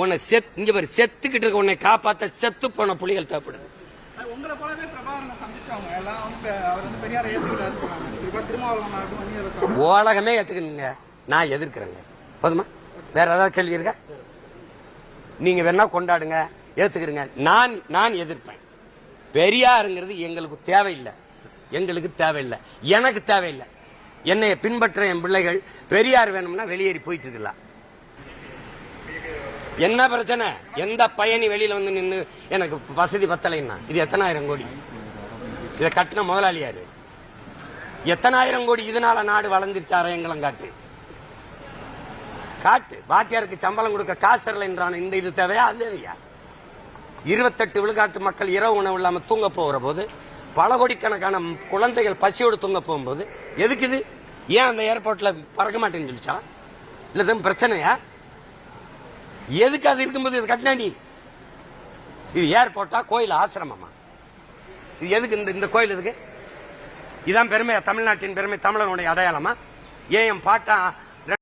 உன்னை இங்க பாரு, செத்துக்கிட்டு இருக்க உன்னை காப்பாத்த செத்து போன புலிகள் தேவைப்படுது. உங்களை போலவே பிரபாகரனை சந்திச்சவங்க எல்லாம் அவர் வந்து பெரியாரை ஏற்றுக்கிறாரு, திருமாவளவன் உலகமே ஏத்துக்கணுங்க. நான் எதிர்க்கிறேங்க. போதுமா? வேற ஏதாவது கேள்வி இருக்கா? நீங்க வேணா கொண்டாடுங்க, ஏத்துக்கிறீங்க. நான் எதிர்ப்பேன். பெரியாருங்கிறது எங்களுக்கு தேவையில்லை, எங்களுக்கு தேவையில்லை, எனக்கு தேவையில்லை. என்னை பின்பற்ற என் பிள்ளைகள் பெரியார் வேணும்னா வெளியேறி போயிட்டு இருக்கலாம். என்ன பிரச்சனை? எந்த பயணி வெளியில வந்து நின்று எனக்கு வசதி பத்தலைன்னா இது எத்தனாயிரம் கோடி? இதை கட்டின முதலாளியாரு எத்தனாயிரம் கோடி? இதனால நாடு வளர்ந்துருச்சு. அரையங்களும் காட்டு வாத்தியாருக்கு சம்பளம் கொடுக்க காசு இந்த இது தேவையா? அது தேவையா? 28 விழுக்காட்டு மக்கள் இரவு உணவு இல்லாம தூங்க போகிற போது, பல கோடிக்கணக்கான குழந்தைகள் பசியோடு தூங்க போகும்போது எதுக்கு இது? ஏன் அந்த ஏர்போர்ட்ல பறக்க மாட்டேன்னு சொல்லிச்சா? இல்ல பிரச்சனையா? எதுக்கு அது இருக்கும்போது இது கட்டினா? நீ இது ஏர்போர்ட்டா கோயில் ஆசிரமமா? இது எதுக்கு இந்த கோயில் இருக்கு? இதான் பெருமையா? தமிழ்நாட்டின் பெருமை, தமிழனுடைய அடையாளமா? ஏன் பாட்டா